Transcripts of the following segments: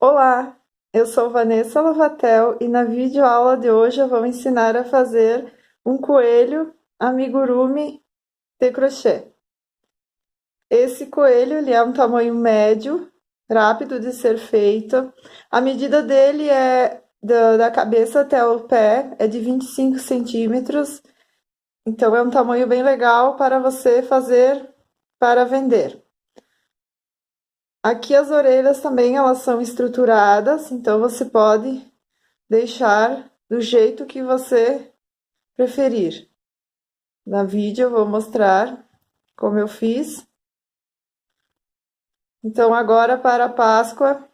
Olá, eu sou Vanessa Lovatel e na videoaula de hoje eu vou ensinar a fazer um coelho amigurumi de crochê. Esse coelho ele é um tamanho médio, rápido de ser feito. A medida dele é da cabeça até o pé, é de 25 centímetros. Então é um tamanho bem legal para você fazer para vender. Aqui as orelhas também elas são estruturadas, então você pode deixar do jeito que você preferir. Na vídeo eu vou mostrar como eu fiz. Então agora para a Páscoa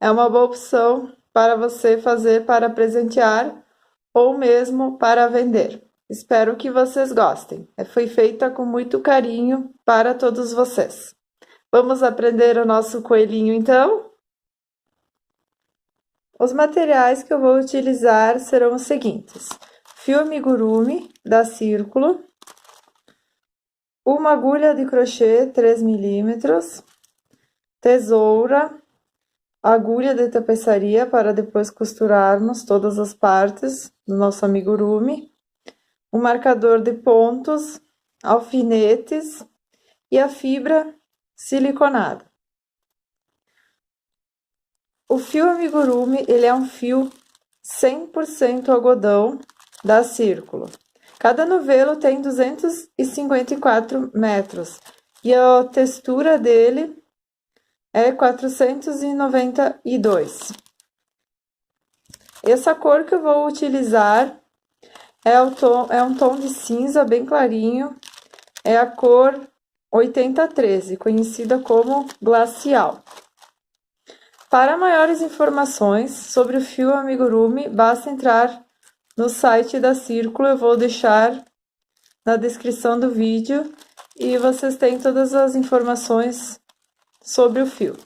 é uma boa opção para você fazer para presentear ou mesmo para vender. Espero que vocês gostem. Foi feita com muito carinho para todos vocês. Vamos aprender o nosso coelhinho então? Os materiais que eu vou utilizar serão os seguintes: fio amigurumi da Círculo, uma agulha de crochê 3 milímetros, tesoura, agulha de tapeçaria para depois costurarmos todas as partes do nosso amigurumi, um marcador de pontos, alfinetes e a fibra siliconada. O fio amigurumi, ele é um fio 100% algodão da Círculo. Cada novelo tem 254 metros e a textura dele é 492. Essa cor que eu vou utilizar é um tom de cinza bem clarinho, é a cor 8013, conhecida como glacial. Para maiores informações sobre o fio amigurumi, basta entrar no site da Círculo, eu vou deixar na descrição do vídeo e vocês têm todas as informações sobre o fio.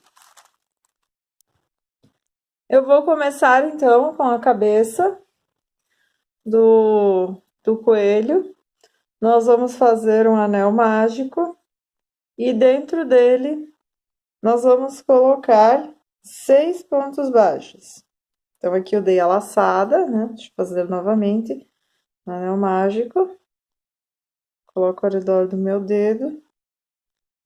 Eu vou começar então com a cabeça do coelho. Nós vamos fazer um anel mágico e dentro dele nós vamos colocar 6 pontos baixos. Então aqui eu dei a laçada, né? Deixa eu fazer novamente. Anel mágico. Coloco ao redor do meu dedo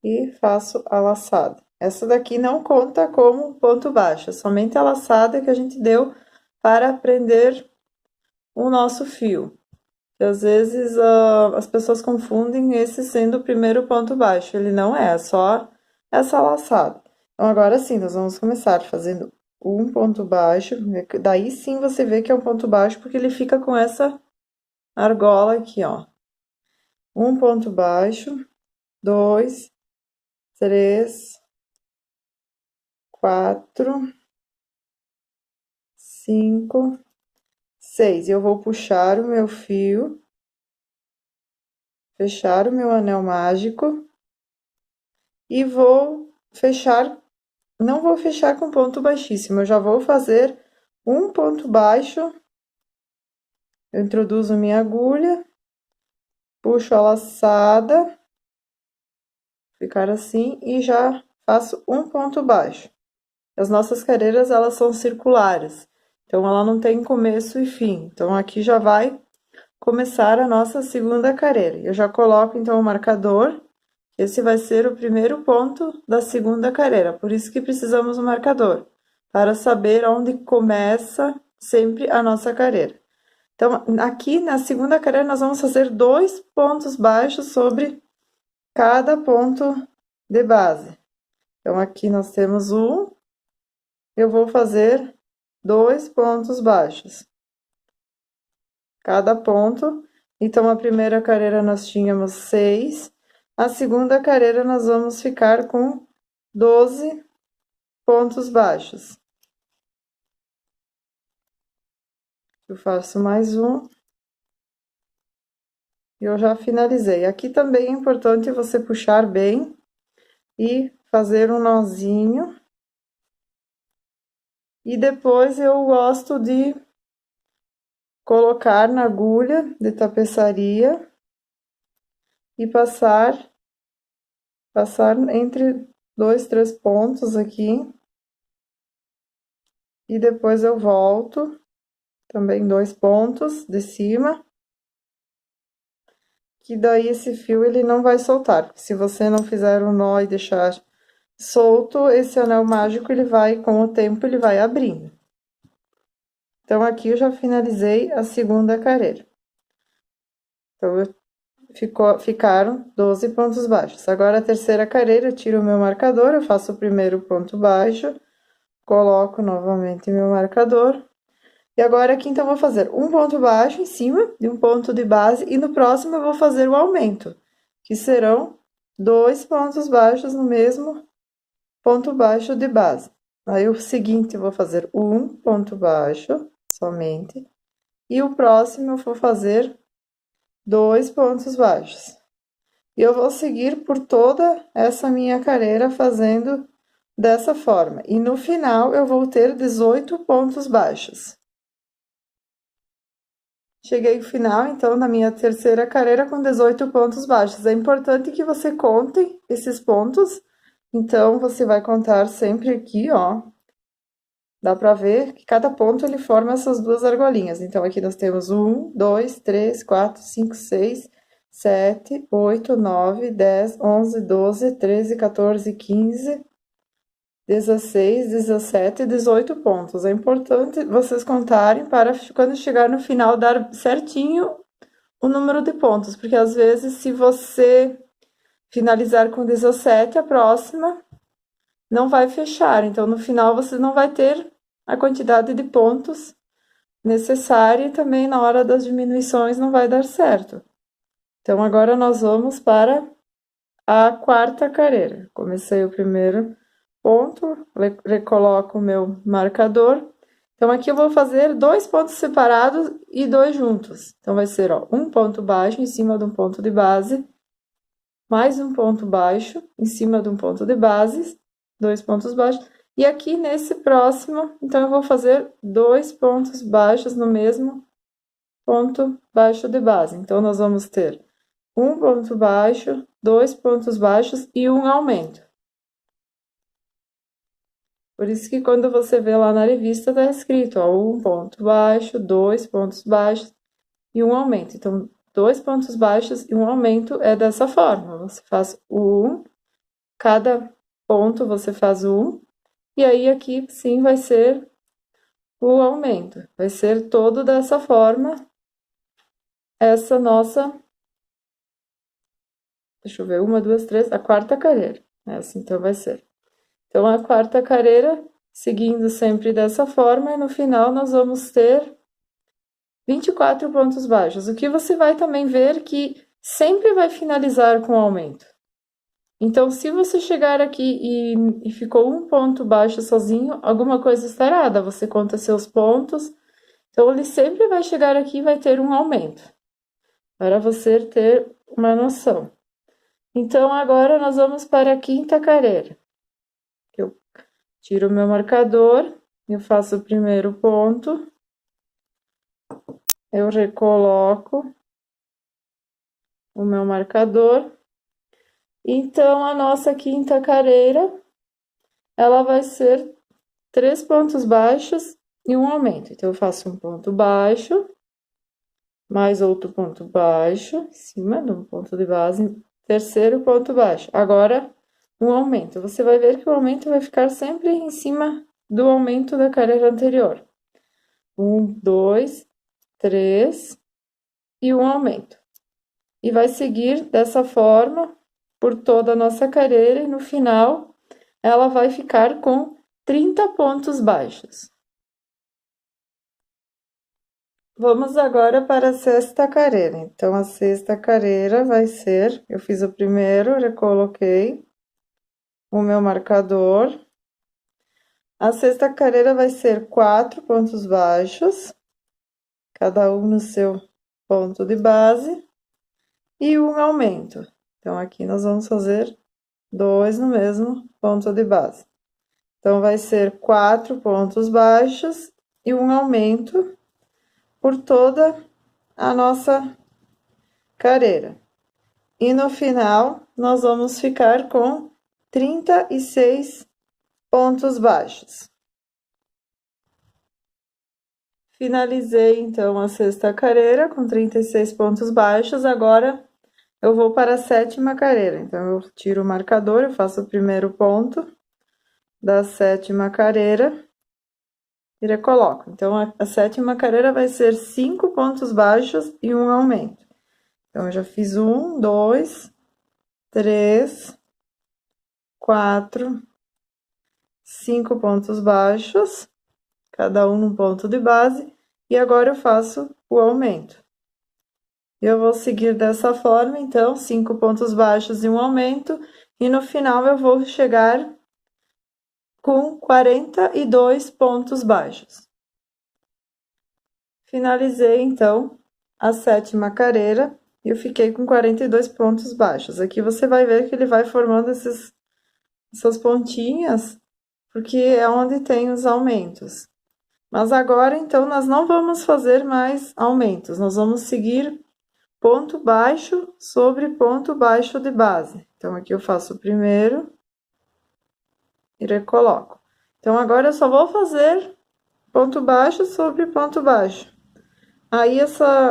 e faço a laçada. Essa daqui não conta como ponto baixo, é somente a laçada que a gente deu para prender o nosso fio. E às vezes as pessoas confundem esse sendo o primeiro ponto baixo, ele não é, é só essa laçada. Então agora sim, nós vamos começar fazendo um ponto baixo, daí sim você vê que é um ponto baixo, porque ele fica com essa argola aqui, ó. Um ponto baixo, dois, três, quatro, cinco, seis. E eu vou puxar o meu fio, fechar o meu anel mágico e vou fechar, não vou fechar com ponto baixíssimo, eu já vou fazer um ponto baixo. Eu introduzo minha agulha, puxo a laçada, ficar assim, e já faço um ponto baixo. As nossas carreiras, elas são circulares, então ela não tem começo e fim. Então aqui já vai começar a nossa segunda carreira. Eu já coloco então o marcador, esse vai ser o primeiro ponto da segunda carreira, por isso que precisamos do marcador, para saber onde começa sempre a nossa carreira. Então, aqui na segunda carreira, nós vamos fazer 2 pontos baixos sobre cada ponto de base. Então, aqui nós temos um, eu vou fazer 2 pontos baixos. Cada ponto. Então, a primeira carreira nós tínhamos 6, a segunda carreira nós vamos ficar com 12 pontos baixos. Eu faço mais um. E eu já finalizei. Aqui também é importante você puxar bem e fazer um nozinho. E depois eu gosto de colocar na agulha de tapeçaria e passar entre 2, 3 pontos aqui. e depois eu volto, também 2 pontos de cima, que daí esse fio ele não vai soltar, porque se você não fizer um nó e deixar solto, esse anel mágico ele vai, com o tempo, ele vai abrindo. Então, aqui eu já finalizei a segunda carreira. Então, ficaram 12 pontos baixos. Agora, a terceira carreira, eu tiro o meu marcador, eu faço o primeiro ponto baixo, coloco novamente meu marcador. E agora, aqui, então, eu vou fazer um ponto baixo em cima de um ponto de base, e no próximo eu vou fazer o aumento, que serão 2 pontos baixos no mesmo ponto baixo de base. Aí, o seguinte, eu vou fazer um ponto baixo, somente, e o próximo eu vou fazer 2 pontos baixos. E eu vou seguir por toda essa minha carreira fazendo dessa forma. E no final eu vou ter 18 pontos baixos. Cheguei ao final, então, da minha terceira carreira com 18 pontos baixos. É importante que você conte esses pontos. Então, você vai contar sempre aqui, ó. Dá pra ver que cada ponto ele forma essas duas argolinhas. Então, aqui nós temos 1, 2, 3, 4, 5, 6, 7, 8, 9, 10, 11, 12, 13, 14, 15, 16, 17 e 18 pontos. É importante vocês contarem para quando chegar no final dar certinho o número de pontos, porque às vezes se você finalizar com 17, a próxima não vai fechar. Então, no final você não vai ter a quantidade de pontos necessária e também na hora das diminuições não vai dar certo. Então, agora nós vamos para a quarta carreira. Comecei o primeiro ponto, recoloco o meu marcador. Então, aqui eu vou fazer 2 pontos separados e 2 juntos. Então, vai ser, ó, um ponto baixo em cima de um ponto de base, mais um ponto baixo em cima de um ponto de base, 2 pontos baixos. E aqui nesse próximo, então, eu vou fazer 2 pontos baixos no mesmo ponto baixo de base. Então, nós vamos ter um ponto baixo, 2 pontos baixos e um aumento. Por isso que quando você vê lá na revista, tá escrito, ó, um ponto baixo, 2 pontos baixos e um aumento. Então, 2 pontos baixos e um aumento é dessa forma. Você faz um, cada ponto você faz um, e aí aqui sim vai ser o aumento. Vai ser todo dessa forma, essa nossa, deixa eu ver, 1, 2, 3, a quarta carreira. Essa então vai ser. Então, a quarta carreira, seguindo sempre dessa forma, e no final nós vamos ter 24 pontos baixos. O que você vai também ver que sempre vai finalizar com aumento. Então, se você chegar aqui e ficou um ponto baixo sozinho, alguma coisa está errada. Você conta seus pontos. Então, ele sempre vai chegar aqui e vai ter um aumento. Para você ter uma noção. Então, agora nós vamos para a quinta carreira. Eu tiro o meu marcador, eu faço o primeiro ponto, eu recoloco o meu marcador. Então, a nossa quinta carreira, ela vai ser 3 pontos baixos e um aumento. Então, eu faço um ponto baixo, mais outro ponto baixo, em cima de um ponto de base, terceiro ponto baixo. Agora, um aumento. Você vai ver que o aumento vai ficar sempre em cima do aumento da carreira anterior. 1, 2, 3 e um aumento. E vai seguir dessa forma por toda a nossa carreira e no final ela vai ficar com 30 pontos baixos. Vamos agora para a sexta carreira. Então, a sexta carreira vai ser, eu fiz o primeiro, recoloquei o meu marcador. A sexta carreira vai ser 4 pontos baixos, cada um no seu ponto de base, e um aumento. Então, aqui nós vamos fazer 2 no mesmo ponto de base. Então, vai ser 4 pontos baixos e um aumento por toda a nossa carreira. E no final, nós vamos ficar com 36 pontos baixos. Finalizei, então, a sexta carreira com 36 pontos baixos. Agora, eu vou para a sétima carreira. Então, eu tiro o marcador, eu faço o primeiro ponto da sétima carreira e recoloco. Então, a sétima carreira vai ser 5 pontos baixos e um aumento. Então, eu já fiz 1, 2, 3, 4, 5 pontos baixos, cada um num ponto de base, e agora eu faço o aumento. Eu vou seguir dessa forma, então, 5 pontos baixos e um aumento, e no final eu vou chegar com 42 pontos baixos. Finalizei, então, a sétima carreira e eu fiquei com 42 pontos baixos. Aqui você vai ver que ele vai formando essas pontinhas, porque é onde tem os aumentos. Mas agora, então, nós não vamos fazer mais aumentos, nós vamos seguir ponto baixo sobre ponto baixo de base. Então, aqui eu faço o primeiro e recoloco. Então, agora eu só vou fazer ponto baixo sobre ponto baixo. Aí,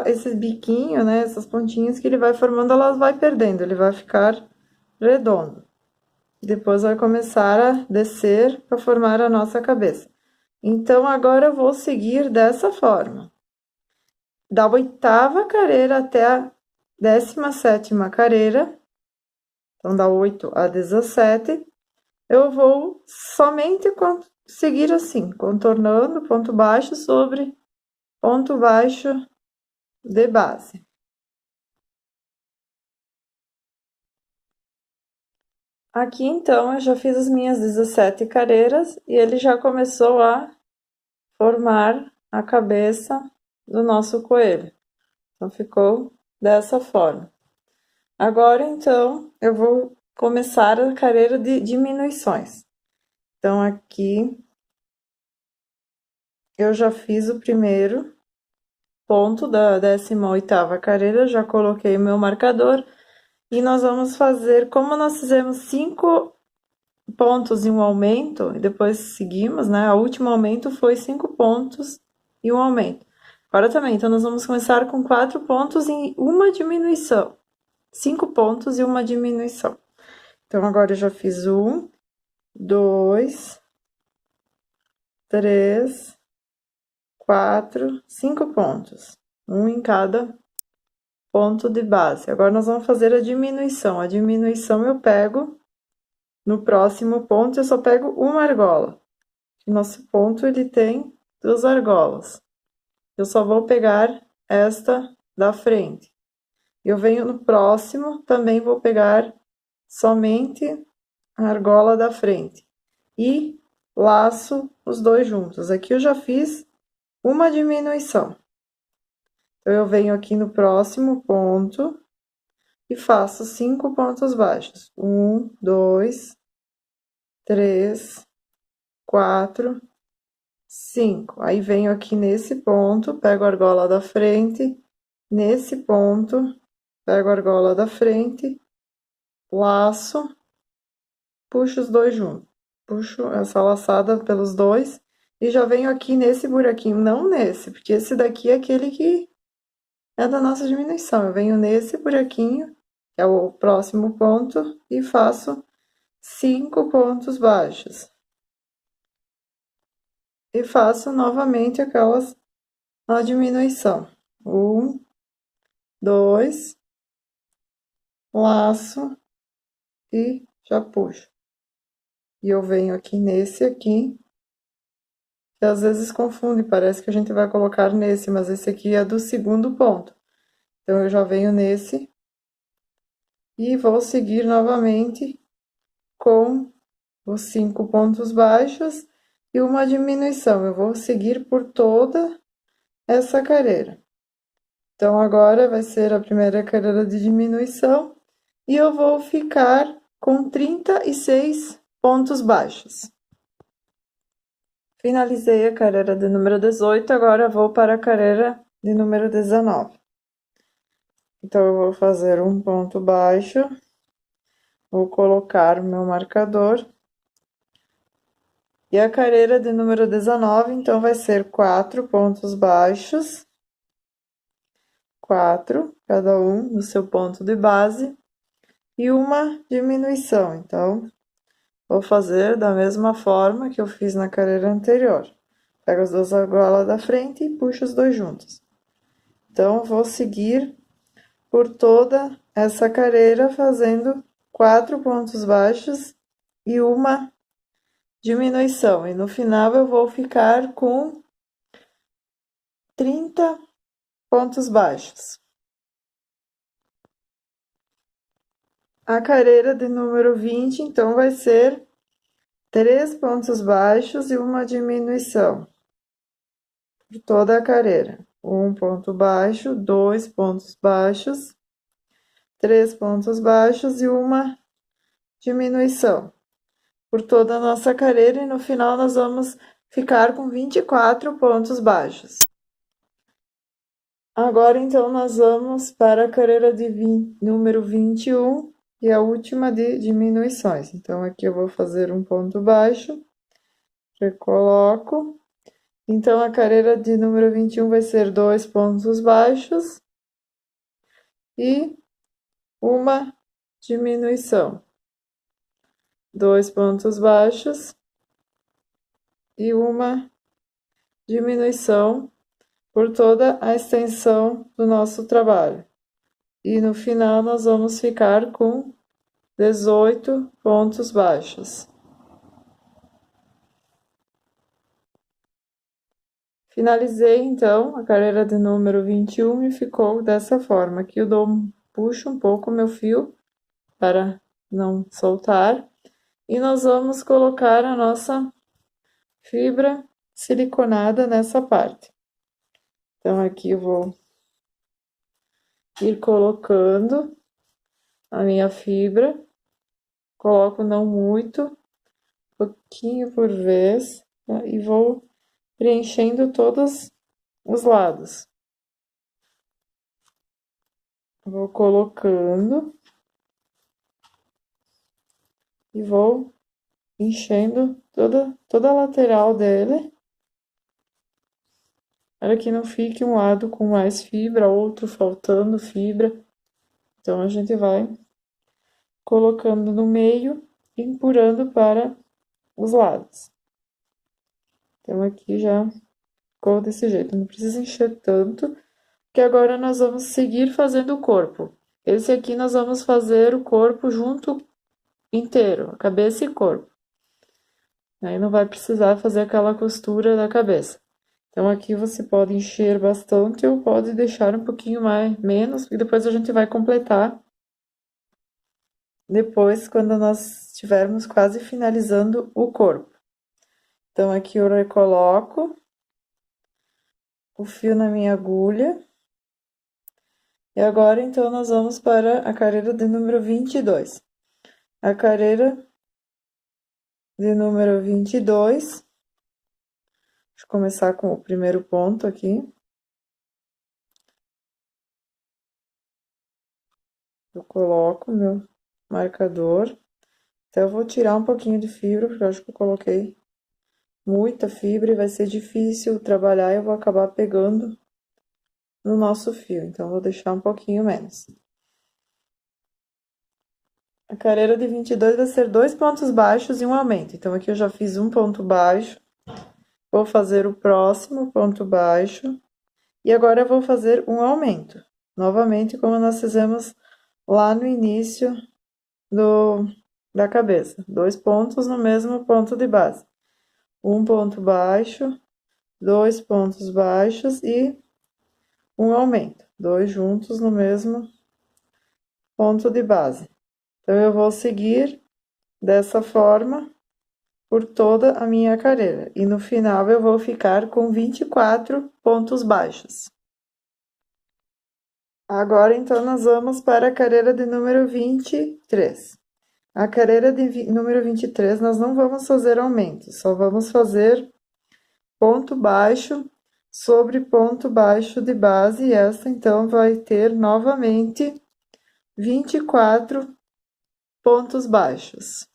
esses biquinhos, né, essas pontinhas que ele vai formando, elas vai perdendo, ele vai ficar redondo. Depois vai começar a descer para formar a nossa cabeça. Então, agora eu vou seguir dessa forma. Da oitava carreira até a 17ª carreira, então da 8 a 17, eu vou somente seguir assim, contornando ponto baixo sobre ponto baixo de base. Aqui, então, eu já fiz as minhas 17 carreiras e ele já começou a formar a cabeça do nosso coelho. Então, ficou dessa forma. Agora, então, eu vou começar a carreira de diminuições. Então, aqui, eu já fiz o primeiro ponto da 18ª carreira, já coloquei o meu marcador. E nós vamos fazer, como nós fizemos 5 pontos e um aumento, e depois seguimos, né? O último aumento foi 5 pontos e um aumento. Agora também, então nós vamos começar com 4 pontos e uma diminuição. 5 pontos e uma diminuição. Então, agora eu já fiz 1, 2, 3, 4, 5 pontos. Um em cada ponto de base. Agora, nós vamos fazer a diminuição. A diminuição eu pego no próximo ponto, eu só pego uma argola. O nosso ponto, ele tem 2 argolas. Eu só vou pegar esta da frente. Eu venho no próximo, também vou pegar somente a argola da frente. E laço os dois juntos. Aqui eu já fiz uma diminuição. Então, eu venho aqui no próximo ponto e faço 5 pontos baixos. 1, 2, 3, 4, 5. Aí, venho aqui nesse ponto, pego a argola da frente, nesse ponto, pego a argola da frente, laço, puxo os dois juntos. Puxo essa laçada pelos dois e já venho aqui nesse buraquinho, não nesse, porque esse daqui é aquele que é da nossa diminuição. Eu venho nesse buraquinho, que é o próximo ponto, e faço 5 pontos baixos. E faço novamente a diminuição. 1, 2, laço e já puxo. E eu venho aqui nesse aqui, que às vezes confunde, parece que a gente vai colocar nesse, mas esse aqui é do segundo ponto. Então, eu já venho nesse e vou seguir novamente com os 5 pontos baixos e uma diminuição. Eu vou seguir por toda essa carreira. Então, agora vai ser a primeira carreira de diminuição e eu vou ficar com 36 pontos baixos. Finalizei a carreira de número 18, agora vou para a carreira de número 19. Então, eu vou fazer um ponto baixo, vou colocar o meu marcador E a carreira de número 19, então, vai ser 4 pontos baixos, 4, cada um no seu ponto de base, e uma diminuição. Então, vou fazer da mesma forma que eu fiz na carreira anterior. Pego as duas argolas da frente e puxo os dois juntos. Então, vou seguir por toda essa carreira fazendo 4 pontos baixos e uma diminuição. E no final eu vou ficar com 30 pontos baixos. A carreira de número 20, então, vai ser 3 pontos baixos e uma diminuição por toda a carreira. Um ponto baixo, 2 pontos baixos, 3 pontos baixos e uma diminuição por toda a nossa carreira, e no final nós vamos ficar com 24 pontos baixos. Agora, então, nós vamos para a carreira de número 21 e a última de diminuições. Então, aqui eu vou fazer um ponto baixo, recoloco. Então, a carreira de número 21 vai ser 2 pontos baixos e uma diminuição. 2 pontos baixos e uma diminuição por toda a extensão do nosso trabalho. E no final nós vamos ficar com 18 pontos baixos. Finalizei então a carreira de número 21 e ficou dessa forma. Aqui eu puxo um pouco o meu fio para não soltar. E nós vamos colocar a nossa fibra siliconada nessa parte. Então, aqui eu vou ir colocando a minha fibra. Coloco não muito, pouquinho por vez, tá? E vou preenchendo todos os lados. Vou colocando e vou enchendo toda a lateral dele, para que não fique um lado com mais fibra, outro faltando fibra. Então, a gente vai colocando no meio e empurrando para os lados. Então, aqui já ficou desse jeito. Não precisa encher tanto, que agora nós vamos seguir fazendo o corpo. Esse aqui nós vamos fazer o corpo junto inteiro, a cabeça e corpo. Aí não vai precisar fazer aquela costura da cabeça. Então, aqui você pode encher bastante ou pode deixar um pouquinho menos, e depois a gente vai completar. Depois, quando nós estivermos quase finalizando o corpo. Então, aqui eu recoloco o fio na minha agulha. E agora, então, nós vamos para a carreira de número 22. A carreira de número 22. Deixa eu começar com o primeiro ponto aqui. Eu coloco meu marcador. Então, eu vou tirar um pouquinho de fibra, porque eu acho que eu coloquei muita fibra e vai ser difícil trabalhar e eu vou acabar pegando no nosso fio. Então, vou deixar um pouquinho menos. A carreira de 22 vai ser 2 pontos baixos e um aumento. Então, aqui eu já fiz um ponto baixo. Vou fazer o próximo ponto baixo. E agora eu vou fazer um aumento. Novamente, como nós fizemos lá no início da cabeça. 2 pontos no mesmo ponto de base. Um ponto baixo, 2 pontos baixos e um aumento. 2 juntos no mesmo ponto de base. Então, eu vou seguir dessa forma por toda a minha carreira. E no final, eu vou ficar com 24 pontos baixos. Agora, então, nós vamos para a carreira de número 23. A carreira de número 23, nós não vamos fazer aumento, só vamos fazer ponto baixo sobre ponto baixo de base, e essa, então, vai ter novamente 24 pontos baixos.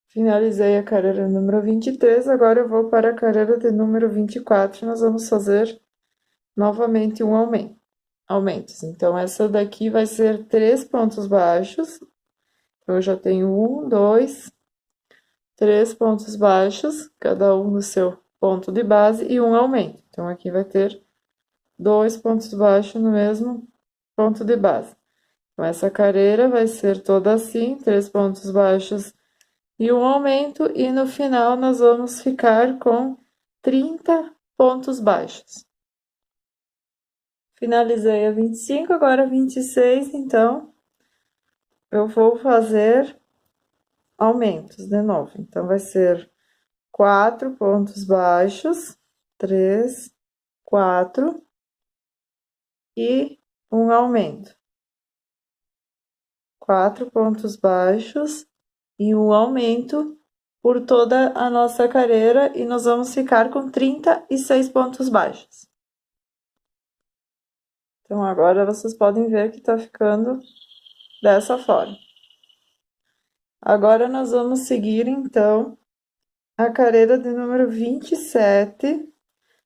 Finalizei a carreira número 23, agora eu vou para a carreira de número 24 e nós vamos fazer novamente um aumentos. Então, essa daqui vai ser 3 pontos baixos. Então, eu já tenho 1, 2, 3 pontos baixos, cada um no seu ponto de base, e um aumento. Então, aqui vai ter 2 pontos baixos no mesmo ponto de base. Então, essa carreira vai ser toda assim, 3 pontos baixos e um aumento, e no final nós vamos ficar com 30 pontos baixos. Finalizei a 25, agora a 26, então eu vou fazer aumentos de novo. Então, vai ser 4 pontos baixos, 3, 4 e um aumento. 4 pontos baixos e um aumento por toda a nossa carreira, e nós vamos ficar com 36 pontos baixos. Então, agora vocês podem ver que tá ficando dessa forma. Agora, nós vamos seguir, então, a carreira de número 27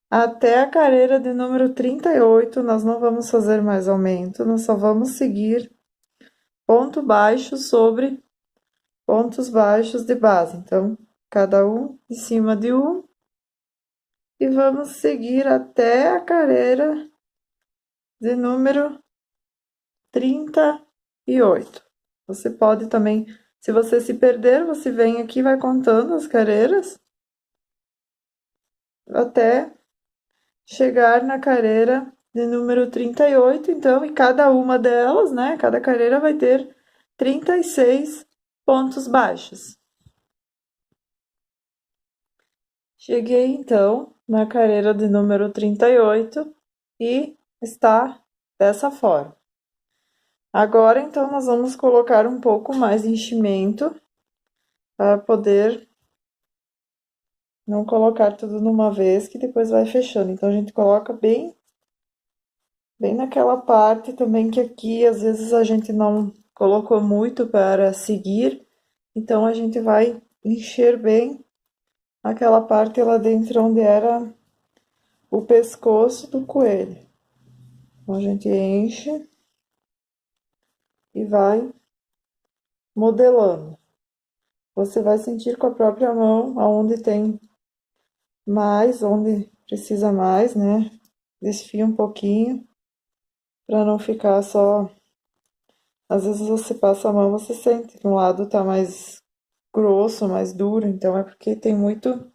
até a carreira de número 38. Nós não vamos fazer mais aumento, nós só vamos seguir ponto baixo sobre pontos baixos de base. Então, cada um em cima de um. E vamos seguir até a carreira de número 38. Você pode também, se você se perder, você vem aqui e vai contando as carreiras até chegar na carreira de número 38, então, e cada uma delas, né, cada carreira vai ter 36 pontos baixos. Cheguei, então, na carreira de número 38 e está dessa forma. Agora, então, nós vamos colocar um pouco mais de enchimento para poder não colocar tudo numa vez, que depois vai fechando. Então, a gente coloca bem naquela parte também que aqui, às vezes, a gente não colocou muito para seguir. Então, a gente vai encher bem aquela parte lá dentro onde era o pescoço do coelho. Então, a gente enche e vai modelando. Você vai sentir com a própria mão aonde tem mais, onde precisa mais, né? Desfia um pouquinho para não ficar só. Às vezes você passa a mão, você sente que um lado tá mais grosso, mais duro, então é porque tem muito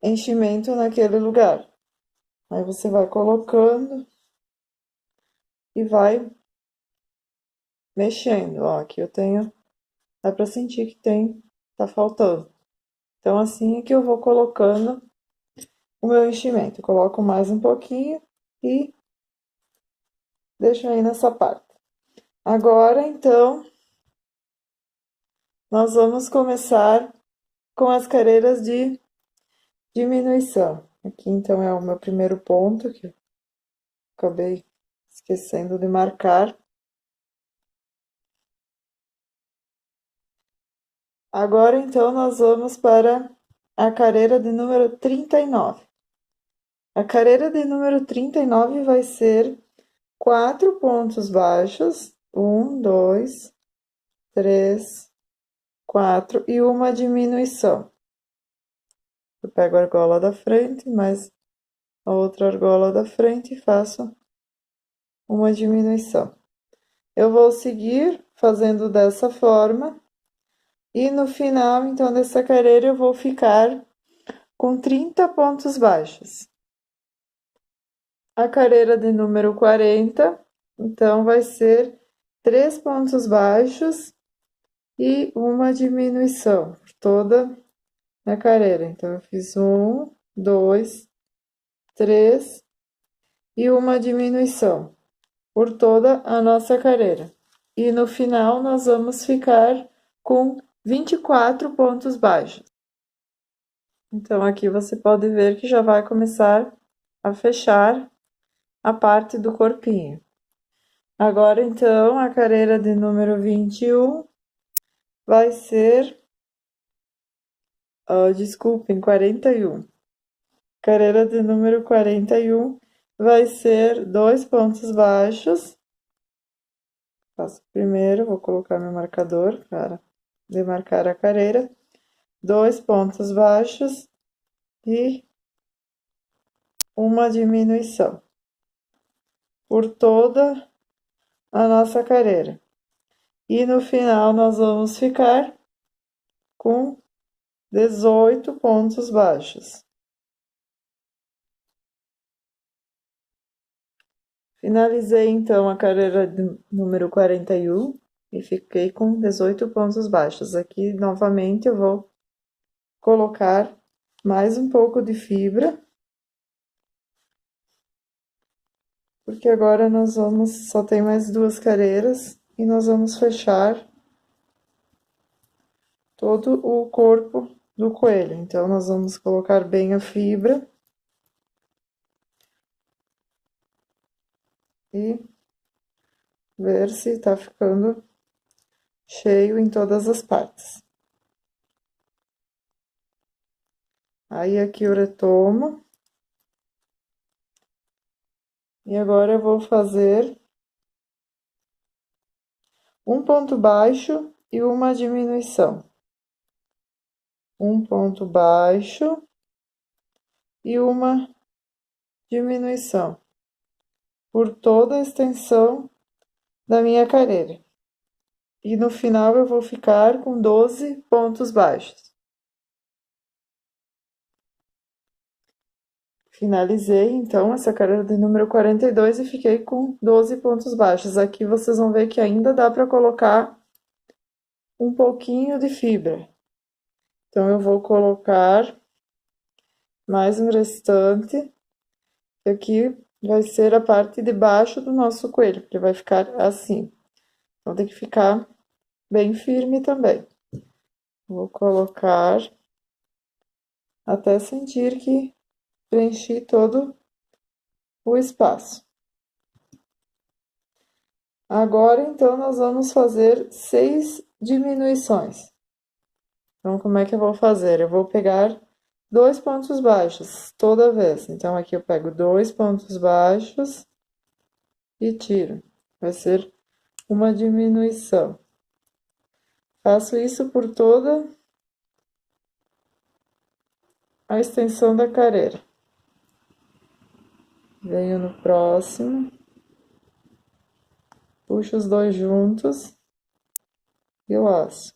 enchimento naquele lugar. Aí você vai colocando e vai mexendo. Ó, aqui eu tenho, dá para sentir que tá faltando. Então assim é que eu vou colocando o meu enchimento. Eu coloco mais um pouquinho e deixo aí nessa parte. Agora, então, nós vamos começar com as carreiras de diminuição. Aqui, então, é o meu primeiro ponto, que eu acabei esquecendo de marcar. Agora, então, nós vamos para a carreira de número 39. A carreira de número 39 vai ser 4 pontos baixos, 1, 2, 3, 4 e uma diminuição. Eu pego a argola da frente, mais a outra argola da frente e faço uma diminuição. Eu vou seguir fazendo dessa forma e no final, então, dessa carreira eu vou ficar com 30 pontos baixos. A carreira de número 40, então, vai ser 3 pontos baixos e uma diminuição por toda a carreira. Então, eu fiz 1, 2, 3 e uma diminuição por toda a nossa carreira. E no final, nós vamos ficar com 24 pontos baixos. Então, aqui você pode ver que já vai começar a fechar a parte do corpinho. Agora, então, a carreira de número 21 vai ser desculpem, 41. Carreira de número 41 vai ser 2 pontos baixos. Faço primeiro, vou colocar meu marcador para demarcar a carreira. 2 pontos baixos e uma diminuição por toda a nossa carreira. E no final nós vamos ficar com 18 pontos baixos. Finalizei então a carreira número 41 e fiquei com 18 pontos baixos. Aqui novamente eu vou colocar mais um pouco de fibra, porque agora nós vamos, só tem mais 2 carreiras e nós vamos fechar todo o corpo do coelho. Então nós vamos colocar bem a fibra e ver se tá ficando cheio em todas as partes. Aí aqui eu retomo. E agora eu vou fazer um ponto baixo e uma diminuição. Um ponto baixo e uma diminuição por toda a extensão da minha carreira. E no final eu vou ficar com 12 pontos baixos. Finalizei, então, essa carreira de número 42 e fiquei com 12 pontos baixos. Aqui vocês vão ver que ainda dá para colocar um pouquinho de fibra. Então, eu vou colocar mais um restante. Aqui vai ser a parte de baixo do nosso coelho, porque vai ficar assim. Então, tem que ficar bem firme também. Vou colocar até sentir que preenchi todo o espaço. Agora, então, nós vamos fazer 6 diminuições. Então, como é que eu vou fazer? Eu vou pegar 2 pontos baixos toda vez. Então, aqui eu pego 2 pontos baixos e tiro. Vai ser uma diminuição. Faço isso por toda a extensão da carreira. Venho no próximo, puxo os dois juntos e laço.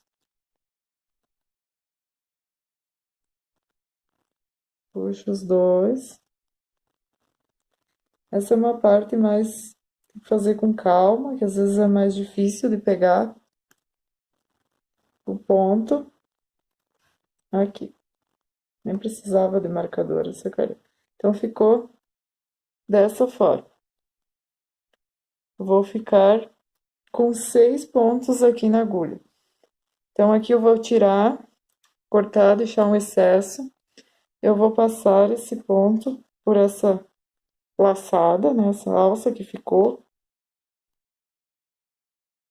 Puxo os dois. Essa é uma parte mais tem que fazer com calma, que às vezes é mais difícil de pegar o ponto. Aqui. Nem precisava de marcador essa carreira. Então, ficou dessa forma. Eu vou ficar com 6 pontos aqui na agulha. Então, aqui eu vou tirar, cortar, deixar um excesso. Eu vou passar esse ponto por essa laçada, né? Essa alça que ficou.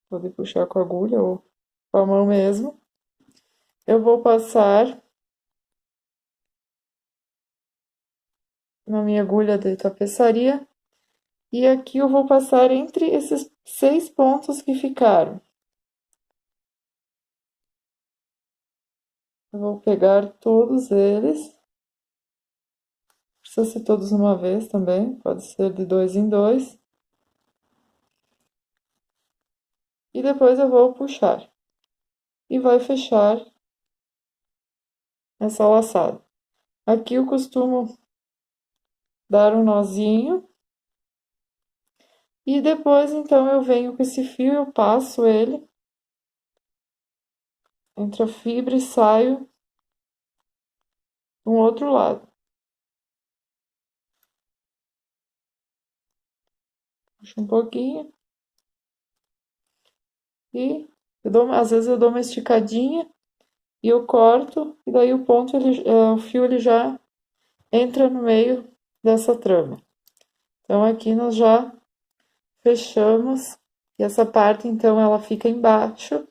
Pode puxar com a agulha ou com a mão mesmo. Eu vou passar na minha agulha de tapeçaria. E aqui eu vou passar entre esses 6 pontos que ficaram. Eu vou pegar todos eles. Precisa ser todos uma vez também, pode ser de 2 em 2. E depois eu vou puxar. E vai fechar essa laçada. Aqui eu costumo dar um nozinho. E depois, então, eu venho com esse fio, eu passo ele entre a fibra e saio do outro lado. Puxo um pouquinho. E às vezes eu dou uma esticadinha e eu corto, e daí o ponto, o fio ele já entra no meio dessa trama. Então, aqui nós já fechamos, e essa parte, então, ela fica embaixo,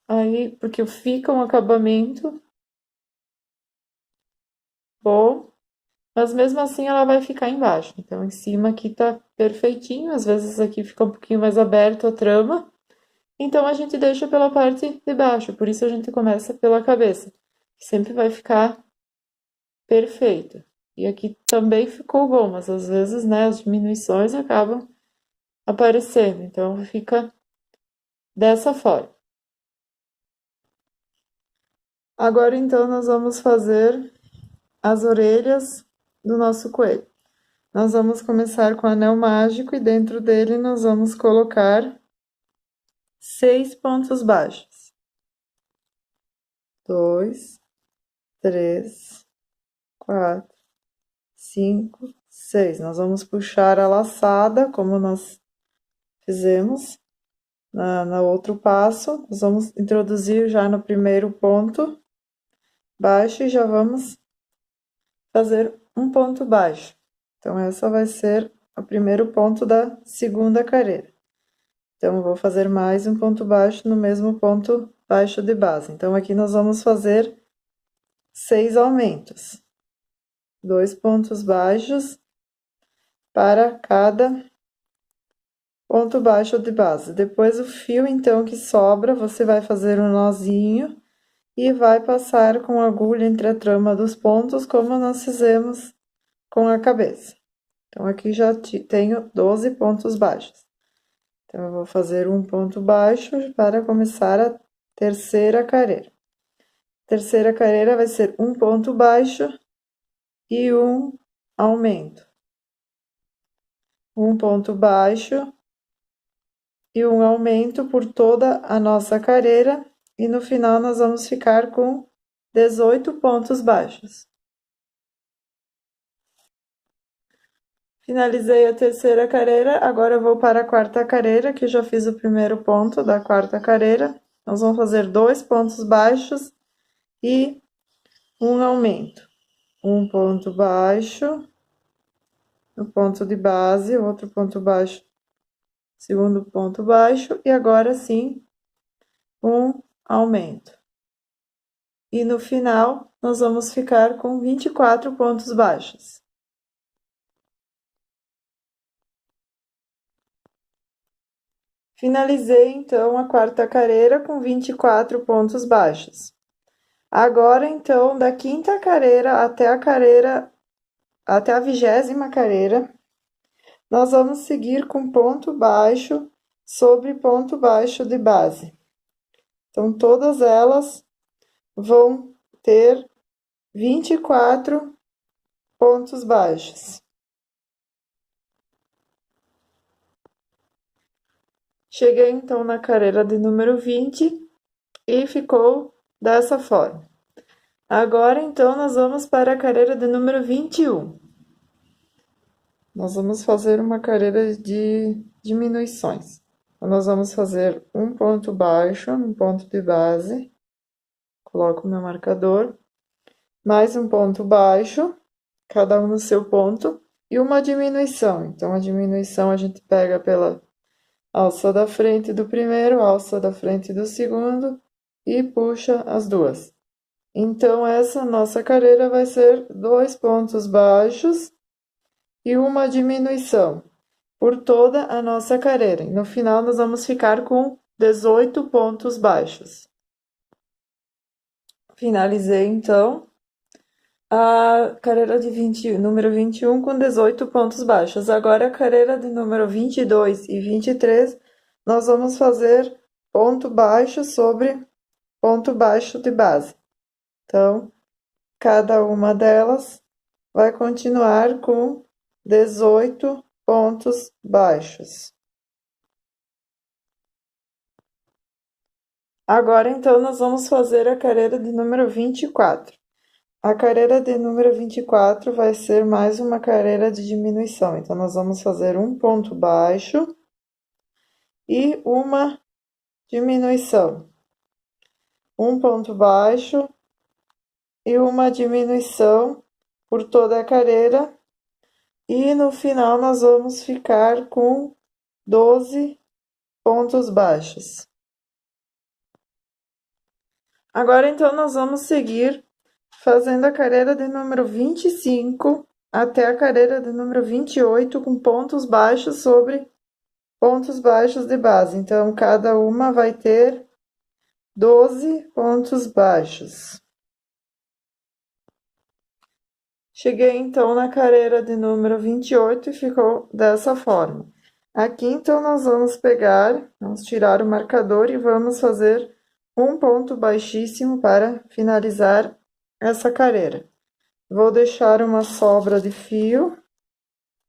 aí, porque fica um acabamento bom, mas mesmo assim ela vai ficar embaixo. Então, em cima aqui tá perfeitinho, às vezes aqui fica um pouquinho mais aberto a trama. Então, a gente deixa pela parte de baixo, por isso a gente começa pela cabeça, que sempre vai ficar perfeito. E aqui também ficou bom, mas às vezes, né, as diminuições acabam aparecendo, então fica dessa forma. Agora, então, nós vamos fazer as orelhas do nosso coelho. Nós vamos começar com o anel mágico e dentro dele nós vamos colocar 6 pontos baixos. 2, 3, 4, 5, 6. Nós vamos puxar a laçada, como nós fizemos no outro passo. Nós vamos introduzir já no primeiro ponto baixo e já vamos fazer um ponto baixo. Então, essa vai ser o primeiro ponto da segunda carreira. Então, eu vou fazer mais um ponto baixo no mesmo ponto baixo de base. Então, aqui nós vamos fazer 6 aumentos. 2 pontos baixos para cada ponto baixo de base. Depois, o fio, então, que sobra, você vai fazer um nozinho e vai passar com a agulha entre a trama dos pontos, como nós fizemos com a cabeça. Então, aqui já tenho 12 pontos baixos. Então, eu vou fazer um ponto baixo para começar a terceira carreira. Terceira carreira vai ser um ponto baixo e um aumento. Um ponto baixo e um aumento por toda a nossa carreira. E no final, nós vamos ficar com 18 pontos baixos. Finalizei a terceira carreira, agora eu vou para a quarta carreira, que eu já fiz o primeiro ponto da quarta carreira. Nós vamos fazer 2 pontos baixos e um aumento. Um ponto baixo no ponto de base, outro ponto baixo, segundo ponto baixo, e agora sim, um aumento. E no final, nós vamos ficar com 24 pontos baixos. Finalizei, então, a quarta carreira com 24 pontos baixos. Agora, então, da quinta carreira até a 20ª carreira, nós vamos seguir com ponto baixo sobre ponto baixo de base. Então, todas elas vão ter 24 pontos baixos. Cheguei, então, na carreira de número 20 e ficou dessa forma. Agora, então, nós vamos para a carreira de número 21. Nós vamos fazer uma carreira de diminuições. Então, nós vamos fazer um ponto baixo, um ponto de base. Coloco o meu marcador. Mais um ponto baixo, cada um no seu ponto. E uma diminuição. Então, a diminuição a gente pega pela alça da frente do primeiro, alça da frente do segundo e puxa as duas. Então, essa nossa carreira vai ser 2 pontos baixos e uma diminuição por toda a nossa carreira. E no final, nós vamos ficar com 18 pontos baixos. Finalizei, então, a carreira de número 21 com 18 pontos baixos. Agora, a carreira de número 22 e 23, nós vamos fazer ponto baixo sobre ponto baixo de base. Então, cada uma delas vai continuar com 18 pontos baixos. Agora, então, nós vamos fazer a carreira de número 24. A carreira de número 24 vai ser mais uma carreira de diminuição. Então, nós vamos fazer um ponto baixo e uma diminuição. Um ponto baixo e uma diminuição por toda a carreira. E no final, nós vamos ficar com 12 pontos baixos. Agora, então, nós vamos seguir fazendo a carreira de número 25 até a carreira de número 28 com pontos baixos sobre pontos baixos de base. Então, cada uma vai ter 12 pontos baixos. Cheguei, então, na carreira de número 28 e ficou dessa forma. Aqui, então, nós vamos pegar, vamos tirar o marcador e vamos fazer um ponto baixíssimo para finalizar essa carreira. Vou deixar uma sobra de fio,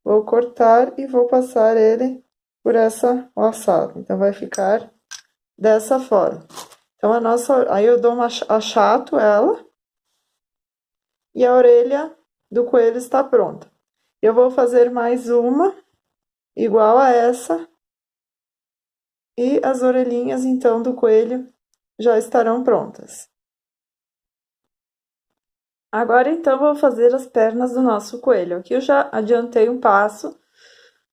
vou cortar e vou passar ele por essa laçada. Então, vai ficar dessa forma. Então, aí eu achato ela e a orelha do coelho está pronta. Eu vou fazer mais uma igual a essa e as orelhinhas, então, do coelho já estarão prontas. Agora, então, vou fazer as pernas do nosso coelho. Aqui eu já adiantei um passo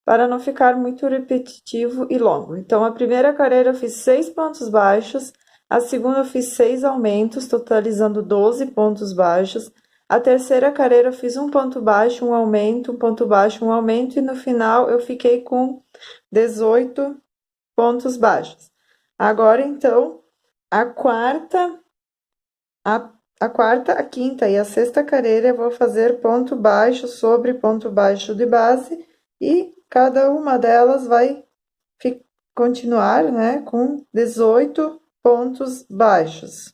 para não ficar muito repetitivo e longo. Então, a primeira carreira eu fiz 6 pontos baixos, a segunda eu fiz 6 aumentos, totalizando 12 pontos baixos. A terceira carreira eu fiz um ponto baixo, um aumento, um ponto baixo, um aumento, e no final eu fiquei com 18 pontos baixos. Agora, então, a quarta, a quinta e a sexta carreira eu vou fazer ponto baixo sobre ponto baixo de base e cada uma delas vai continuar, né, com 18 pontos baixos.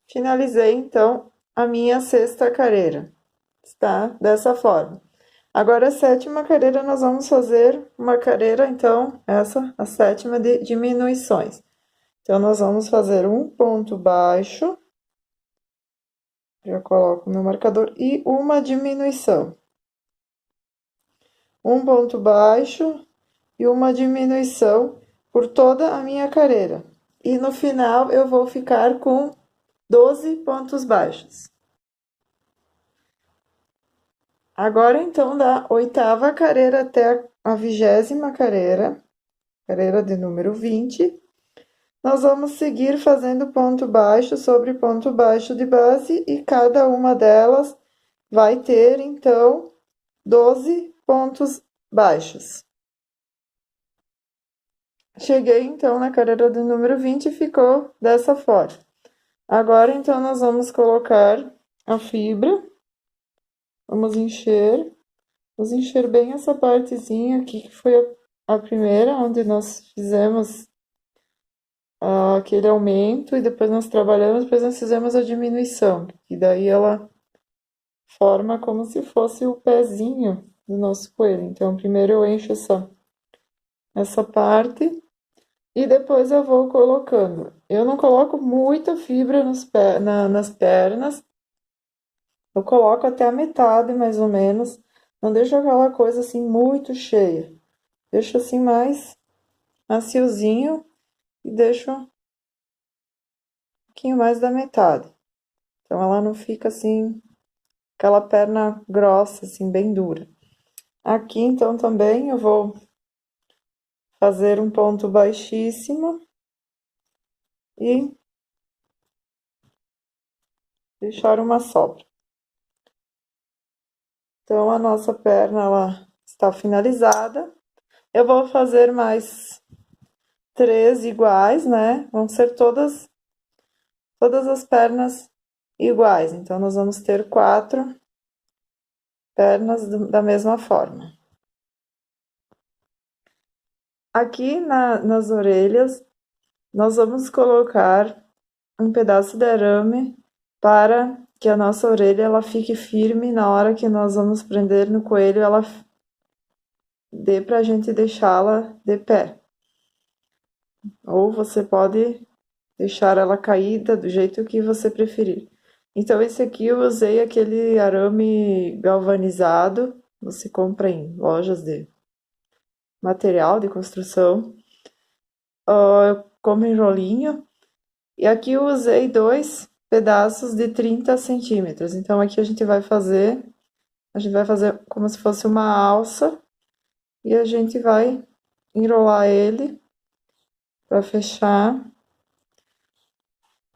Finalizei, então, a minha sexta carreira. Está dessa forma. Agora, a sétima carreira, nós vamos fazer uma carreira, então, essa, a sétima de diminuições. Então, nós vamos fazer um ponto baixo. Já coloco o meu marcador e uma diminuição. Um ponto baixo e uma diminuição por toda a minha carreira. E no final, eu vou ficar com 12 pontos baixos. Agora, então, da oitava carreira até a 20ª carreira, carreira de número 20, nós vamos seguir fazendo ponto baixo sobre ponto baixo de base e cada uma delas vai ter, então, 12 pontos baixos. Cheguei, então, na carreira do número 20 e ficou dessa forma. Agora, então, nós vamos colocar a fibra. Vamos encher bem essa partezinha aqui, que foi a primeira, onde nós fizemos aquele aumento, e depois nós trabalhamos, depois nós fizemos a diminuição, e daí ela forma como se fosse o pezinho do nosso coelho. Então, primeiro eu encho essa parte, e depois eu vou colocando. Eu não coloco muita fibra nas pernas, eu coloco até a metade, mais ou menos. Não deixo aquela coisa assim muito cheia. Deixo assim mais maciozinho e deixo um pouquinho mais da metade. Então, ela não fica assim, aquela perna grossa, assim, bem dura. Aqui, então, também eu vou fazer um ponto baixíssimo e deixar uma sobra. Então, a nossa perna, ela está finalizada. Eu vou fazer mais 3 iguais, né? Vão ser todas as pernas iguais. Então, nós vamos ter 4 pernas da mesma forma. Aqui nas orelhas, nós vamos colocar um pedaço de arame para que a nossa orelha ela fique firme na hora que nós vamos prender no coelho, ela dê pra gente deixá-la de pé. Ou você pode deixar ela caída do jeito que você preferir. Então, esse aqui eu usei aquele arame galvanizado, você compra em lojas de material de construção. Eu compro em rolinho. E aqui eu usei 2 pedaços de 30 centímetros. Então, aqui a gente vai fazer como se fosse uma alça. E a gente vai enrolar ele para fechar.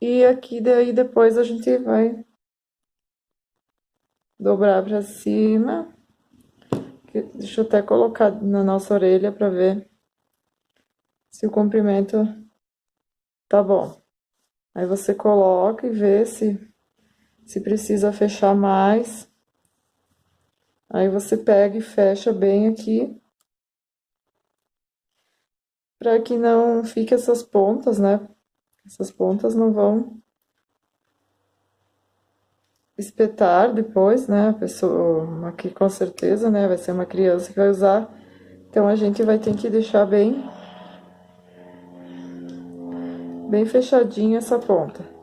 E aqui daí depois a gente vai dobrar pra cima. Deixa eu até colocar na nossa orelha pra ver se o comprimento tá bom. Aí você coloca e vê se precisa fechar mais. Aí você pega e fecha bem aqui, para que não fique essas pontas, né? Essas pontas não vão espetar depois, né? A pessoa aqui com certeza, né? Vai ser uma criança que vai usar. Então a gente vai ter que deixar bem fechadinho essa ponta.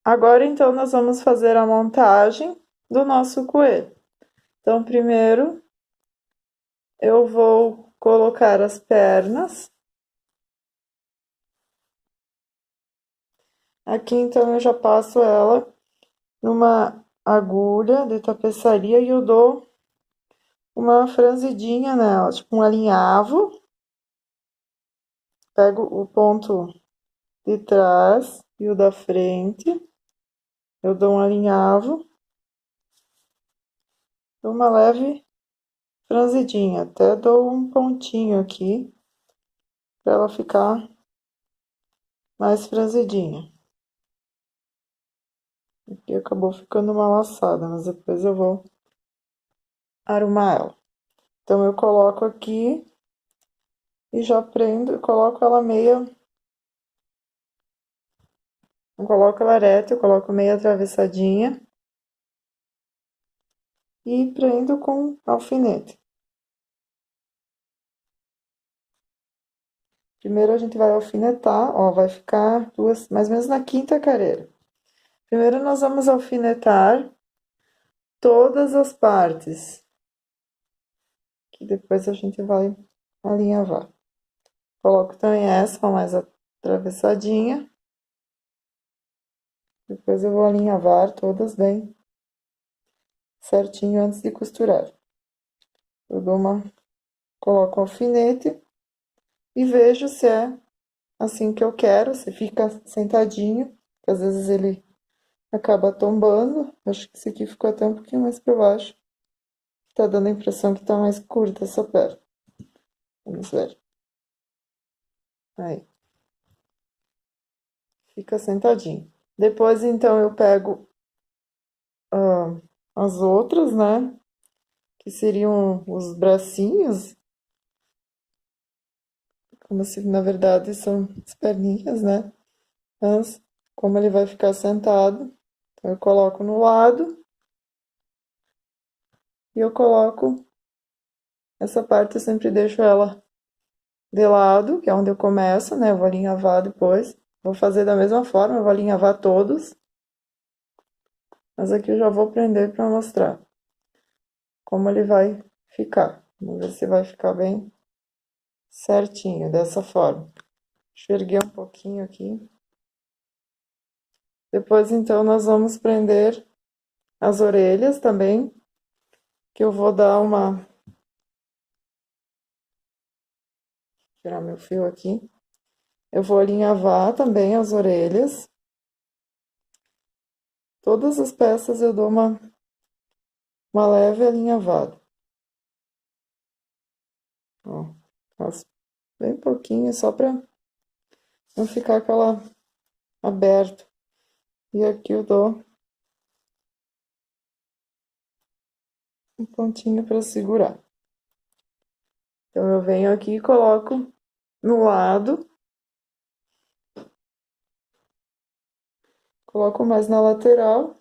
Agora, então, nós vamos fazer a montagem do nosso coelho. Então, primeiro, eu vou colocar as pernas. Aqui, então, eu já passo ela numa agulha de tapeçaria e eu dou uma franzidinha nela, tipo um alinhavo. Pego o ponto de trás e o da frente. Eu dou um alinhavo. Dou uma leve franzidinha, até dou um pontinho aqui, para ela ficar mais franzidinha. Aqui acabou ficando uma laçada, mas depois eu vou arrumar ela. Então, eu coloco aqui e já prendo, eu coloco ela meia. Não coloco ela reta, eu coloco meia atravessadinha. E prendo com alfinete. Primeiro a gente vai alfinetar, ó, vai ficar duas, mais ou menos na quinta carreira. Primeiro nós vamos alfinetar todas as partes, que depois a gente vai alinhavar. Coloco também essa mais atravessadinha. Depois eu vou alinhavar todas bem certinho antes de costurar. Eu coloco o alfinete e vejo se é assim que eu quero, se fica sentadinho, que às vezes ele acaba tombando. Acho que esse aqui ficou até um pouquinho mais para baixo. Tá dando a impressão que tá mais curta essa perna. Vamos ver. Aí. Fica sentadinho. Depois, então, eu pego as outras, né? Que seriam os bracinhos. Como se, na verdade, são as perninhas, né? Mas, como ele vai ficar sentado, então eu coloco no lado. E eu coloco essa parte, eu sempre deixo ela de lado, que é onde eu começo, né? Eu vou alinhavar depois. Vou fazer da mesma forma, eu vou alinhavar todos. Mas aqui eu já vou prender para mostrar como ele vai ficar. Vamos ver se vai ficar bem certinho, dessa forma. Enxerguei um pouquinho aqui. Depois, então, nós vamos prender as orelhas também, que eu vou dar uma... Tirar meu fio aqui. Eu vou alinhavar também as orelhas. Todas as peças eu dou uma leve alinhavada. Ó, faço bem pouquinho, só para não ficar aquela aberto. E aqui eu dou um pontinho para segurar. Então, eu venho aqui e coloco no lado. Coloco mais na lateral.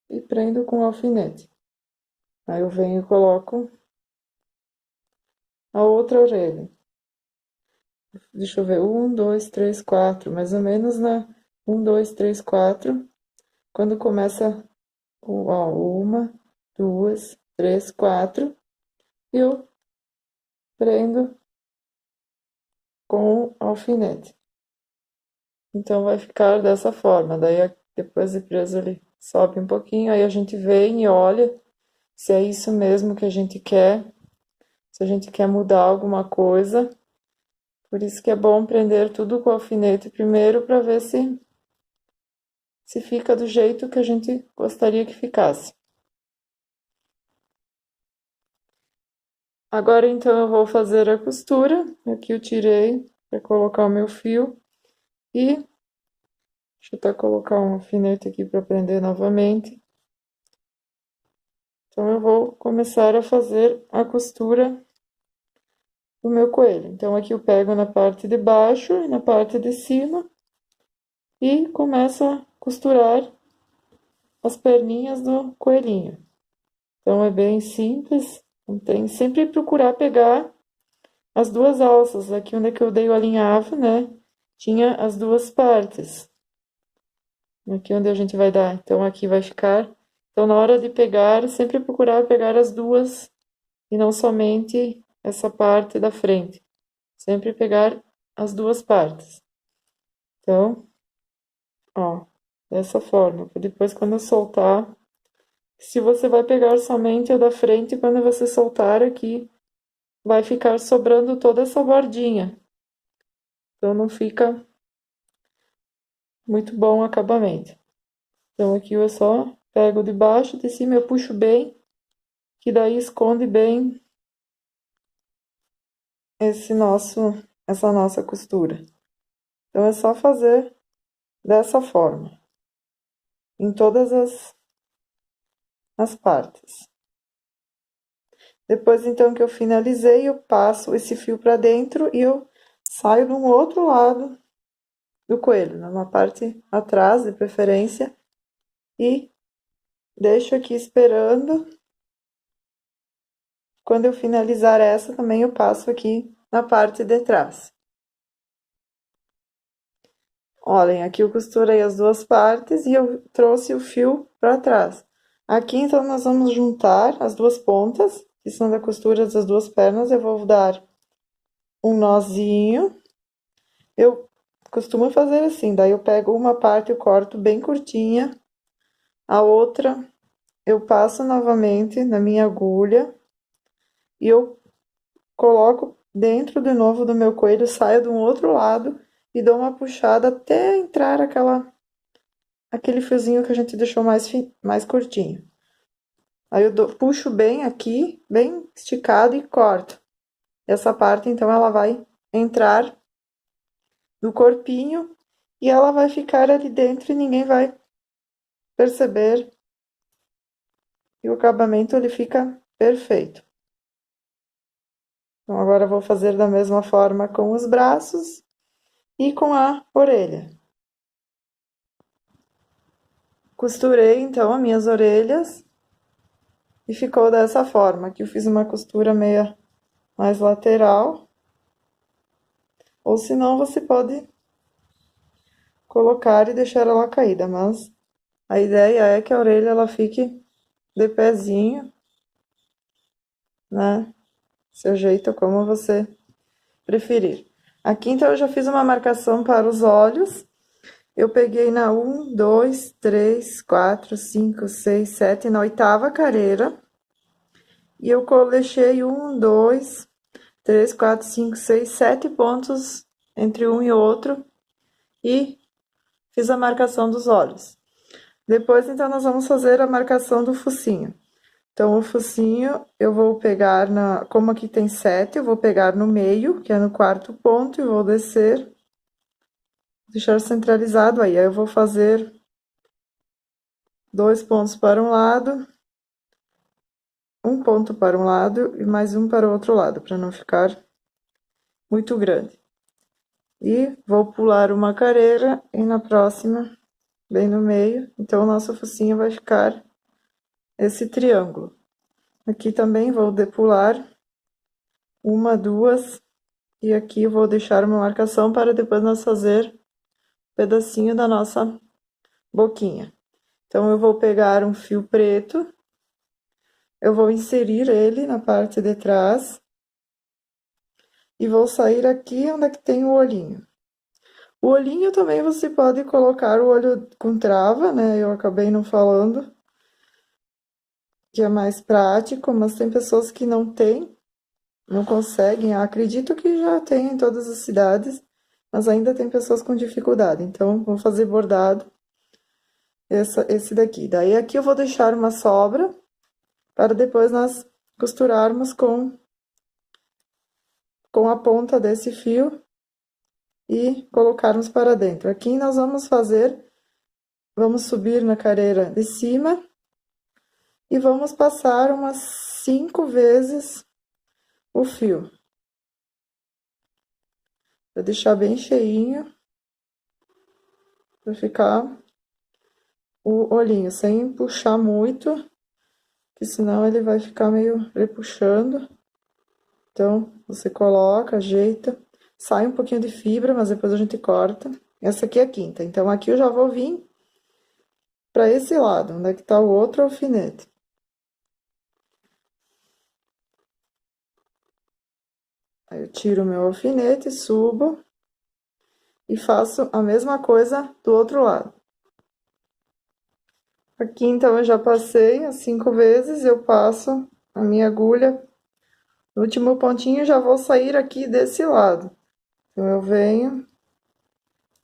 E prendo com alfinete. Aí eu venho e coloco a outra orelha. Deixa eu ver, 1, 2, 3, 4, mais ou menos na 1, 2, 3, 4. Quando começa, ó, 1, 2, 3, 4. Eu prendo com alfinete. Então, vai ficar dessa forma. Daí, depois de preso, ele sobe um pouquinho. Aí, a gente vem e olha se é isso mesmo que a gente quer. Se a gente quer mudar alguma coisa. Por isso que é bom prender tudo com alfinete primeiro para ver se fica do jeito que a gente gostaria que ficasse. Agora, então, eu vou fazer a costura. Aqui eu tirei para colocar o meu fio. E deixa eu até colocar um alfinete aqui para prender novamente. Então, eu vou começar a fazer a costura do meu coelho. Então, aqui eu pego na parte de baixo e na parte de cima e começo a costurar as perninhas do coelhinho. Então, é bem simples. Tem sempre procurar pegar as duas alças. Aqui onde é que eu dei o alinhavo, né? Tinha as duas partes. Aqui onde a gente vai dar. Então, aqui vai ficar. Então, na hora de pegar, sempre procurar pegar as duas e não somente essa parte da frente. Sempre pegar as duas partes. Então, ó, dessa forma. Depois, quando eu soltar, se você vai pegar somente a da frente, quando você soltar aqui, vai ficar sobrando toda essa bordinha. Então, não fica muito bom o acabamento. Então, aqui eu só pego de baixo, de cima eu puxo bem, que daí esconde bem essa nossa costura. Então, é só fazer dessa forma, em todas as partes. Depois, então, que eu finalizei, eu passo esse fio para dentro e eu saio do outro lado do coelho, numa parte atrás, de preferência, e deixo aqui esperando. Quando eu finalizar essa, também eu passo aqui na parte de trás. Olhem, aqui eu costurei as duas partes e eu trouxe o fio para trás. Aqui, então, nós vamos juntar as duas pontas, que são da costura das duas pernas. Eu vou dar um nozinho. Eu costumo fazer assim, daí eu pego uma parte e corto bem curtinha, a outra eu passo novamente na minha agulha e eu coloco dentro de novo do meu coelho, saio do outro lado e dou uma puxada até entrar aquele fiozinho que a gente deixou mais curtinho. Aí eu puxo bem aqui, bem esticado e corto. Essa parte, então, ela vai entrar no corpinho e ela vai ficar ali dentro e ninguém vai perceber. E o acabamento ele fica perfeito. Então, agora eu vou fazer da mesma forma com os braços e com a orelha. Costurei, então, as minhas orelhas e ficou dessa forma. Aqui eu fiz uma costura meia mais lateral. Ou senão você pode colocar e deixar ela caída, mas a ideia é que a orelha ela fique de pezinho, né? Seu jeito, como você preferir. Aqui, então, eu já fiz uma marcação para os olhos. Eu peguei na 1, 2, 3, 4, 5, 6, 7, na oitava careira. E eu deixei 1, 2, 3, 4, 5, 6, 7 pontos entre um e outro. E fiz a marcação dos olhos. Depois, então, nós vamos fazer a marcação do focinho. Então, o focinho eu vou pegar como aqui tem 7, eu vou pegar no meio, que é no quarto ponto, e vou descer, deixar centralizado aí. Aí eu vou fazer 2 pontos para um lado, um ponto para um lado e mais um para o outro lado, para não ficar muito grande. E vou pular uma careira e na próxima, bem no meio, então o nosso focinho vai ficar esse triângulo. Aqui também vou depular uma, duas, e aqui vou deixar uma marcação para depois nós fazer um pedacinho da nossa boquinha. Então, eu vou pegar um fio preto, eu vou inserir ele na parte de trás, e vou sair aqui onde é que tem o olhinho. O olhinho também você pode colocar o olho com trava, né? Eu acabei não falando, que é mais prático, mas tem pessoas que não têm, não conseguem. Acredito que já tem em todas as cidades, mas ainda tem pessoas com dificuldade. Então, vou fazer bordado esse daqui. Daí aqui eu vou deixar uma sobra para depois nós costurarmos com a ponta desse fio e colocarmos para dentro. Aqui nós vamos subir na carreira de cima e vamos passar umas 5 vezes o fio. Para deixar bem cheinho, para ficar o olhinho, sem puxar muito, que senão ele vai ficar meio repuxando. Então, você coloca, ajeita, sai um pouquinho de fibra, mas depois a gente corta. Essa aqui é a quinta, então aqui eu já vou vir para esse lado, onde é que tá o outro alfinete. Aí eu tiro o meu alfinete, subo e faço a mesma coisa do outro lado. Aqui, então, eu já passei as 5 vezes, eu passo a minha agulha no último pontinho, já vou sair aqui desse lado. Então, eu venho,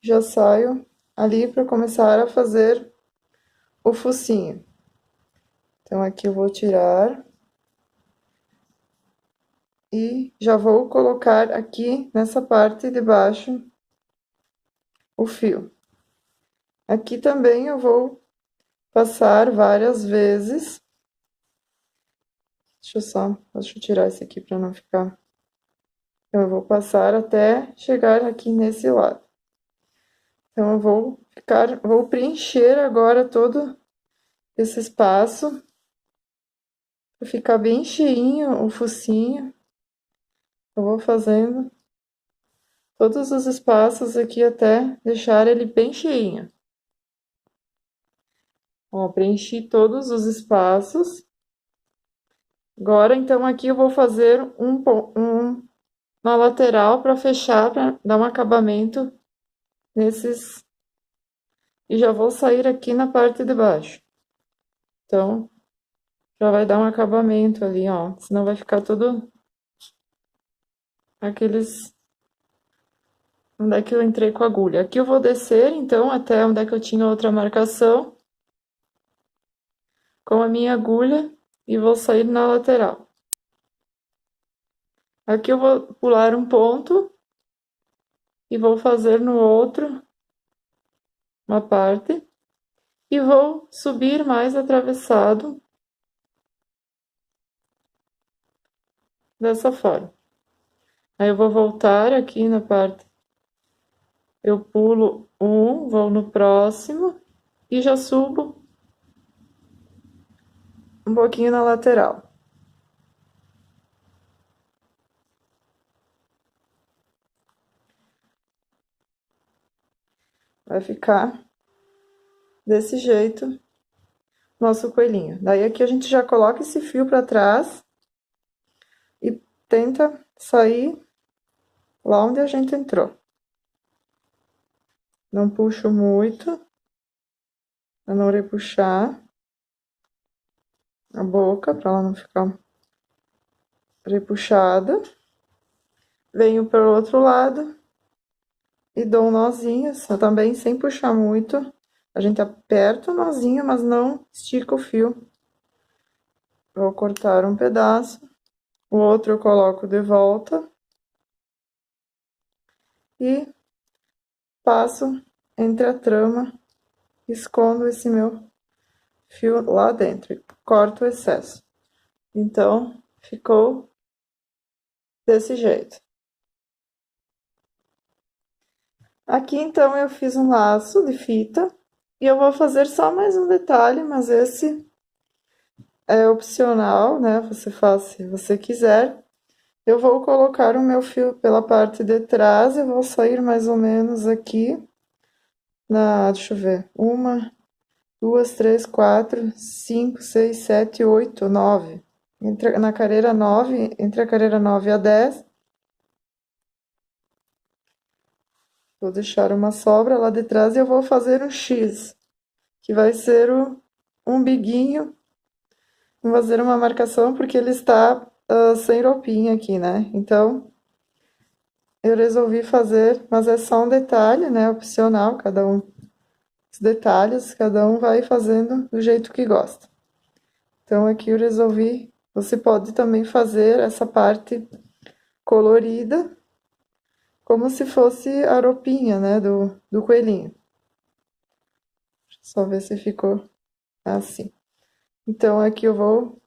já saio ali para começar a fazer o focinho. Então, aqui eu vou tirar e já vou colocar aqui nessa parte de baixo o fio. Aqui também eu vou passar várias vezes. Deixa eu tirar esse aqui para não ficar. Então, eu vou passar até chegar aqui nesse lado. Então, eu vou preencher agora todo esse espaço, para ficar bem cheinho o focinho. Eu vou fazendo todos os espaços aqui até deixar ele bem cheinho. Ó, preenchi todos os espaços. Agora, então, aqui eu vou fazer uma lateral para fechar, para dar um acabamento nesses. E já vou sair aqui na parte de baixo. Então, já vai dar um acabamento ali, ó. Senão vai ficar tudo aqueles. Onde é que eu entrei com a agulha? Aqui eu vou descer, então, até onde é que eu tinha outra marcação. Com a minha agulha e vou sair na lateral. Aqui eu vou pular um ponto e vou fazer no outro uma parte e vou subir mais atravessado dessa forma. Aí eu vou voltar aqui na parte, eu pulo um, vou no próximo e já subo um pouquinho na lateral. Vai ficar desse jeito nosso coelhinho. Daí aqui a gente já coloca esse fio para trás e tenta sair lá onde a gente entrou. Não puxo muito, pra não repuxar a boca, pra ela não ficar repuxada. Venho para o outro lado e dou um nozinho, também sem puxar muito. A gente aperta o nozinho, mas não estica o fio. Vou cortar um pedaço, o outro eu coloco de volta e passo entre a trama, escondo esse meu fio lá dentro e corto o excesso. Então, ficou desse jeito. Aqui, então, eu fiz um laço de fita e eu vou fazer só mais um detalhe, mas esse é opcional, né? Você faz se você quiser. Eu vou colocar o meu fio pela parte de trás, eu vou sair mais ou menos aqui deixa eu ver, 1, 2, 3, 4, 5, 6, 7, 8, 9. Na carreira 9, entre a carreira 9 e a 10, Vou deixar uma sobra lá de trás e eu vou fazer um X, que vai ser o umbiguinho. Vou fazer uma marcação porque ele está sem roupinha aqui, né? Então, eu resolvi fazer, mas é só um detalhe, né? Opcional, cada um. Os detalhes, cada um vai fazendo do jeito que gosta. Então, aqui eu resolvi. Você pode também fazer essa parte colorida, como se fosse a roupinha, né? Do coelhinho. Só ver se ficou assim. Então, aqui eu vou.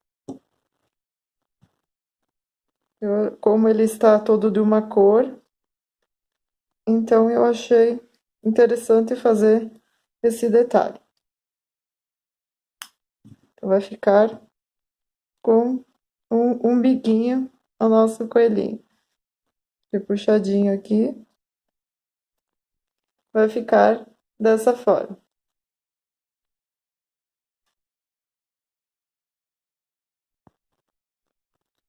Como ele está todo de uma cor, então eu achei interessante fazer esse detalhe. Então vai ficar com um umbiguinho ao nosso coelhinho. E puxadinho aqui, vai ficar dessa forma.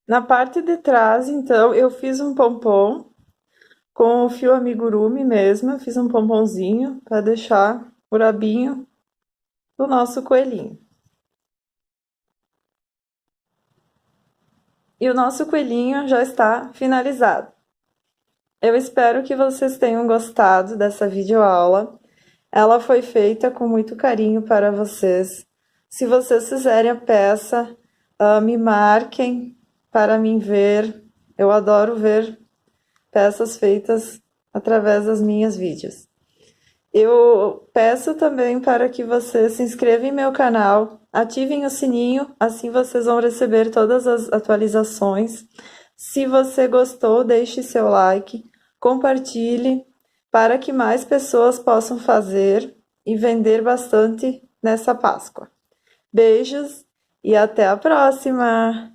Na parte de trás, então, eu fiz um pompom com o fio amigurumi mesmo, eu fiz um pomponzinho para deixar o rabinho do nosso coelhinho. E o nosso coelhinho já está finalizado. Eu espero que vocês tenham gostado dessa videoaula. Ela foi feita com muito carinho para vocês. Se vocês fizerem a peça, me marquem para mim ver. Eu adoro ver peças feitas através das minhas vídeos. Eu peço também para que vocês se inscrevam em meu canal, ativem o sininho, assim vocês vão receber todas as atualizações. Se você gostou, deixe seu like, compartilhe para que mais pessoas possam fazer e vender bastante nessa Páscoa. Beijos e até a próxima!